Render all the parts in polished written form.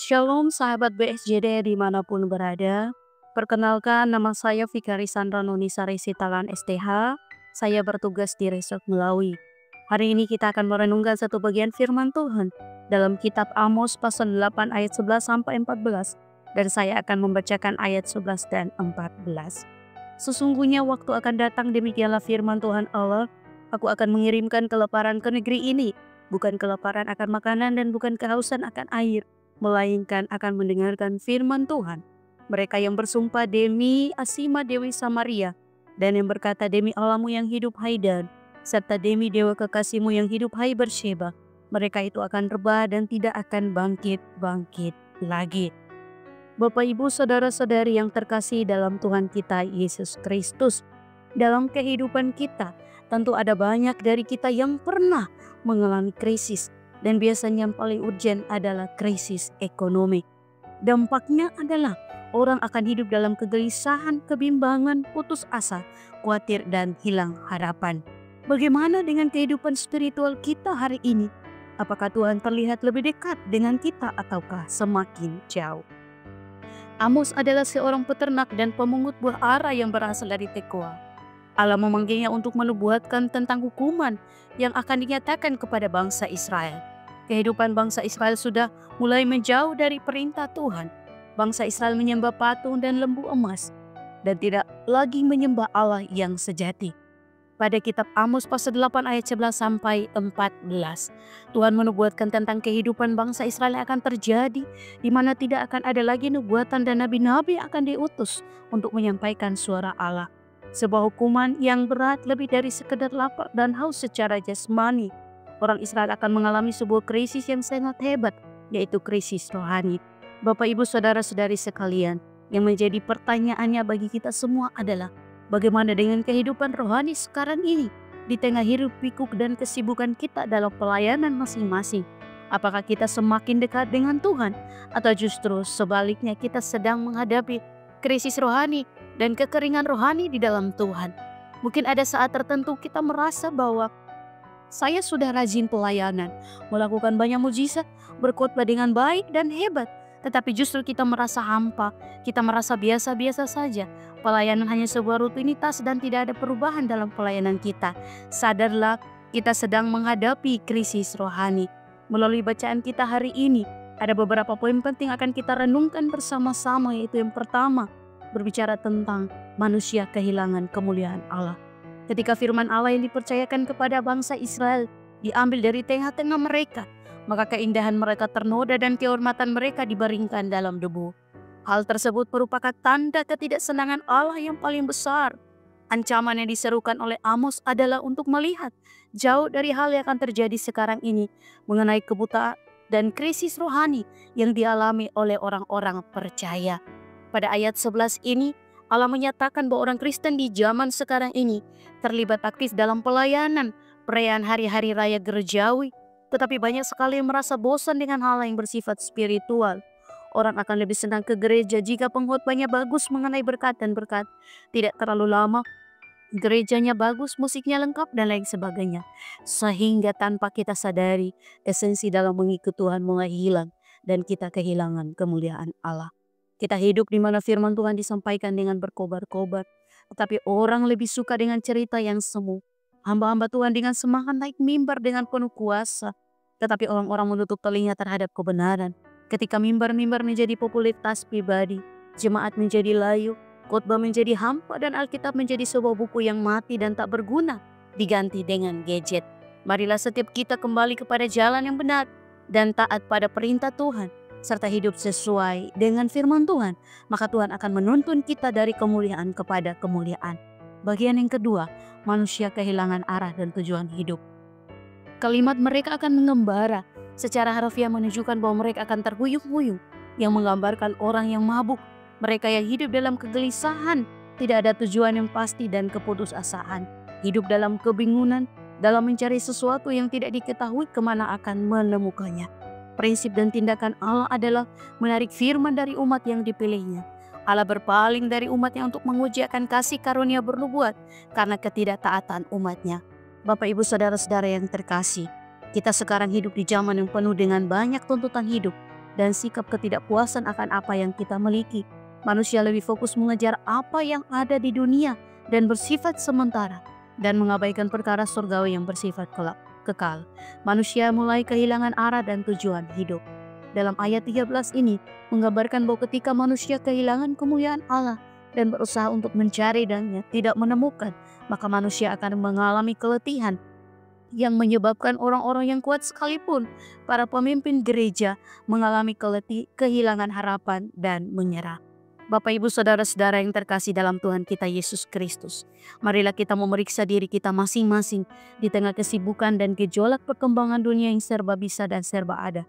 Shalom sahabat BSJD dimanapun berada. Perkenalkan, nama saya Fikari Sandra Nunisari Sitalan STH. Saya bertugas di Resort Melawi. Hari ini kita akan merenungkan satu bagian firman Tuhan dalam kitab Amos pasal 8 ayat 11 sampai 14. Dan saya akan membacakan ayat 11 dan 14. Sesungguhnya waktu akan datang, demikianlah firman Tuhan Allah, aku akan mengirimkan kelaparan ke negeri ini, bukan kelaparan akan makanan dan bukan kehausan akan air, melainkan akan mendengarkan firman Tuhan. Mereka yang bersumpah demi Asima Dewi Samaria, dan yang berkata demi Allahmu yang hidup hai Dan, serta demi Dewa kekasihmu yang hidup hai Bersheba, mereka itu akan rebah dan tidak akan bangkit lagi. Bapak Ibu saudara-saudari yang terkasih dalam Tuhan kita Yesus Kristus, dalam kehidupan kita tentu ada banyak dari kita yang pernah mengalami krisis. Dan biasanya yang paling urgent adalah krisis ekonomi. Dampaknya adalah orang akan hidup dalam kegelisahan, kebimbangan, putus asa, khawatir, dan hilang harapan. Bagaimana dengan kehidupan spiritual kita hari ini? Apakah Tuhan terlihat lebih dekat dengan kita ataukah semakin jauh? Amos adalah seorang peternak dan pemungut buah ara yang berasal dari Tekoa. Allah memanggilnya untuk menubuatkan tentang hukuman yang akan dinyatakan kepada bangsa Israel. Kehidupan bangsa Israel sudah mulai menjauh dari perintah Tuhan. Bangsa Israel menyembah patung dan lembu emas dan tidak lagi menyembah Allah yang sejati. Pada kitab Amos pasal 8 ayat 11 sampai 14, Tuhan menubuatkan tentang kehidupan bangsa Israel yang akan terjadi, di mana tidak akan ada lagi nubuatan dan nabi-nabi akan diutus untuk menyampaikan suara Allah. Sebuah hukuman yang berat lebih dari sekedar lapar dan haus secara jasmani. Orang Israel akan mengalami sebuah krisis yang sangat hebat, yaitu krisis rohani. Bapak Ibu saudara-saudari sekalian, yang menjadi pertanyaannya bagi kita semua adalah, bagaimana dengan kehidupan rohani sekarang ini? Di tengah hiruk pikuk dan kesibukan kita dalam pelayanan masing-masing. Apakah kita semakin dekat dengan Tuhan? Atau justru sebaliknya kita sedang menghadapi krisis rohani dan kekeringan rohani di dalam Tuhan? Mungkin ada saat tertentu kita merasa bahwa saya sudah rajin pelayanan, melakukan banyak mujizat, berkhotbah dengan baik dan hebat. Tetapi justru kita merasa hampa, kita merasa biasa-biasa saja. Pelayanan hanya sebuah rutinitas dan tidak ada perubahan dalam pelayanan kita. Sadarlah, kita sedang menghadapi krisis rohani. Melalui bacaan kita hari ini, ada beberapa poin penting akan kita renungkan bersama-sama, yaitu yang pertama, berbicara tentang manusia kehilangan kemuliaan Allah. Ketika firman Allah yang dipercayakan kepada bangsa Israel diambil dari tengah-tengah mereka, maka keindahan mereka ternoda dan kehormatan mereka dibaringkan dalam debu. Hal tersebut merupakan tanda ketidaksenangan Allah yang paling besar. Ancaman yang diserukan oleh Amos adalah untuk melihat jauh dari hal yang akan terjadi sekarang ini mengenai kebutaan dan krisis rohani yang dialami oleh orang-orang percaya. Pada ayat 11 ini, Allah menyatakan bahwa orang Kristen di zaman sekarang ini terlibat aktif dalam pelayanan, perayaan hari-hari raya gerejawi, tetapi banyak sekali yang merasa bosan dengan hal yang bersifat spiritual. Orang akan lebih senang ke gereja jika pengkhotbahnya bagus mengenai berkat dan berkat. Tidak terlalu lama, gerejanya bagus, musiknya lengkap, dan lain sebagainya. Sehingga tanpa kita sadari, esensi dalam mengikut Tuhan mulai hilang dan kita kehilangan kemuliaan Allah. Kita hidup di mana firman Tuhan disampaikan dengan berkobar-kobar, tetapi orang lebih suka dengan cerita yang semu. Hamba-hamba Tuhan dengan semangat naik mimbar dengan penuh kuasa, tetapi orang-orang menutup telinga terhadap kebenaran. Ketika mimbar-mimbar menjadi popularitas pribadi, jemaat menjadi layu, khotbah menjadi hampa, dan Alkitab menjadi sebuah buku yang mati dan tak berguna, diganti dengan gadget. Marilah setiap kita kembali kepada jalan yang benar dan taat pada perintah Tuhan, serta hidup sesuai dengan firman Tuhan, maka Tuhan akan menuntun kita dari kemuliaan kepada kemuliaan. Bagian yang kedua, manusia kehilangan arah dan tujuan hidup. Kalimat mereka akan mengembara, secara harfiah menunjukkan bahwa mereka akan terhuyung-huyung, yang menggambarkan orang yang mabuk, mereka yang hidup dalam kegelisahan, tidak ada tujuan yang pasti dan keputusasaan, hidup dalam kebingungan, dalam mencari sesuatu yang tidak diketahui kemana akan menemukannya. Prinsip dan tindakan Allah adalah menarik firman dari umat yang dipilihnya. Allah berpaling dari umatnya untuk mengujikan kasih karunia bernubuat karena ketidaktaatan umatnya. Bapak Ibu saudara-saudara yang terkasih, kita sekarang hidup di zaman yang penuh dengan banyak tuntutan hidup, dan sikap ketidakpuasan akan apa yang kita miliki. Manusia lebih fokus mengejar apa yang ada di dunia dan bersifat sementara, dan mengabaikan perkara surgawi yang bersifat kekal. Manusia mulai kehilangan arah dan tujuan hidup. Dalam ayat 13 ini menggambarkan bahwa ketika manusia kehilangan kemuliaan Allah dan berusaha untuk mencari dan tidak menemukan, maka manusia akan mengalami keletihan yang menyebabkan orang-orang yang kuat sekalipun para pemimpin gereja mengalami kehilangan harapan dan menyerah. Bapak, Ibu, Saudara-saudara yang terkasih dalam Tuhan kita Yesus Kristus, marilah kita memeriksa diri kita masing-masing di tengah kesibukan dan gejolak perkembangan dunia yang serba bisa dan serba ada.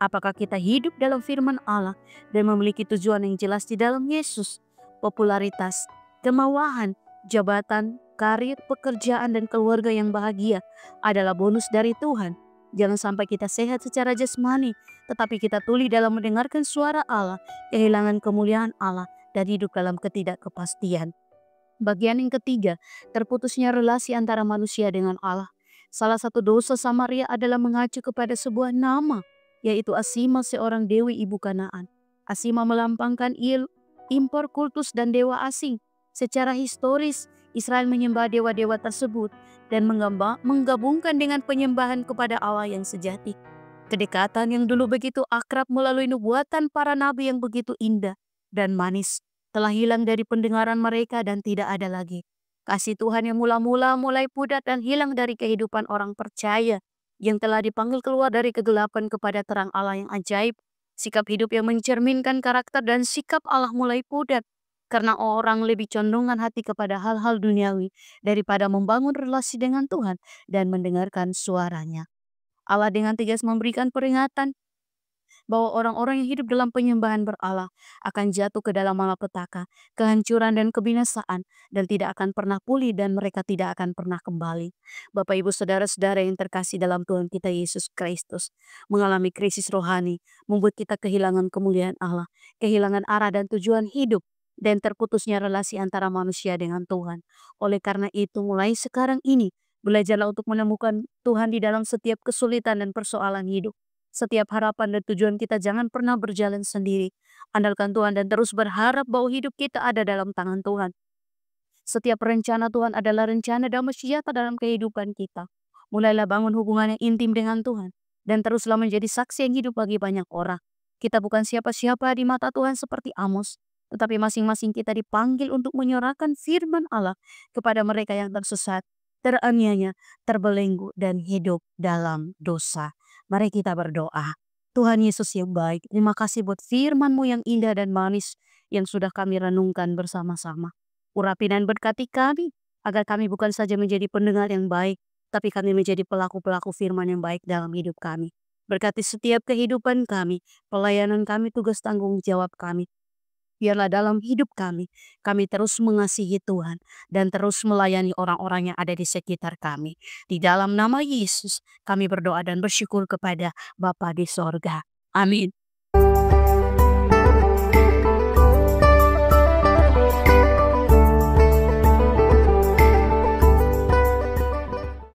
Apakah kita hidup dalam firman Allah dan memiliki tujuan yang jelas di dalam Yesus? Popularitas, kemauan, jabatan, karir, pekerjaan, dan keluarga yang bahagia adalah bonus dari Tuhan. Jangan sampai kita sehat secara jasmani, tetapi kita tuli dalam mendengarkan suara Allah, kehilangan kemuliaan Allah, dan hidup dalam ketidakkepastian. Bagian yang ketiga, terputusnya relasi antara manusia dengan Allah. Salah satu dosa Samaria adalah mengacu kepada sebuah nama, yaitu Asima, seorang dewi ibu Kanaan. Asima melambangkan impor kultus dan dewa asing. Secara historis, Israel menyembah dewa-dewa tersebut dan menggabungkan dengan penyembahan kepada Allah yang sejati. Kedekatan yang dulu begitu akrab melalui nubuatan para nabi yang begitu indah dan manis telah hilang dari pendengaran mereka dan tidak ada lagi. Kasih Tuhan yang mula-mula mulai pudar dan hilang dari kehidupan orang percaya yang telah dipanggil keluar dari kegelapan kepada terang Allah yang ajaib. Sikap hidup yang mencerminkan karakter dan sikap Allah mulai pudar karena orang lebih condongkan hati kepada hal-hal duniawi daripada membangun relasi dengan Tuhan dan mendengarkan suaranya. Allah dengan tegas memberikan peringatan bahwa orang-orang yang hidup dalam penyembahan berala akan jatuh ke dalam malapetaka, kehancuran dan kebinasaan, dan tidak akan pernah pulih dan mereka tidak akan pernah kembali. Bapak, Ibu, Saudara-saudara yang terkasih dalam Tuhan kita Yesus Kristus, mengalami krisis rohani membuat kita kehilangan kemuliaan Allah, kehilangan arah dan tujuan hidup, dan terputusnya relasi antara manusia dengan Tuhan. Oleh karena itu, mulai sekarang ini, belajarlah untuk menemukan Tuhan di dalam setiap kesulitan dan persoalan hidup. Setiap harapan dan tujuan kita jangan pernah berjalan sendiri. Andalkan Tuhan dan terus berharap bahwa hidup kita ada dalam tangan Tuhan. Setiap rencana Tuhan adalah rencana damai sejahtera dalam kehidupan kita. Mulailah bangun hubungan yang intim dengan Tuhan dan teruslah menjadi saksi yang hidup bagi banyak orang. Kita bukan siapa-siapa di mata Tuhan seperti Amos, tetapi masing-masing kita dipanggil untuk menyuarakan firman Allah kepada mereka yang tersesat, teraniaya, terbelenggu, dan hidup dalam dosa. Mari kita berdoa. Tuhan Yesus yang baik, terima kasih buat firman-Mu yang indah dan manis yang sudah kami renungkan bersama-sama. Urapi dan berkati kami, agar kami bukan saja menjadi pendengar yang baik, tapi kami menjadi pelaku-pelaku firman yang baik dalam hidup kami. Berkati setiap kehidupan kami, pelayanan kami, tugas tanggung jawab kami. Biarlah dalam hidup kami terus mengasihi Tuhan dan terus melayani orang-orang yang ada di sekitar kami. Di dalam nama Yesus kami berdoa dan bersyukur kepada Bapa di sorga. Amin.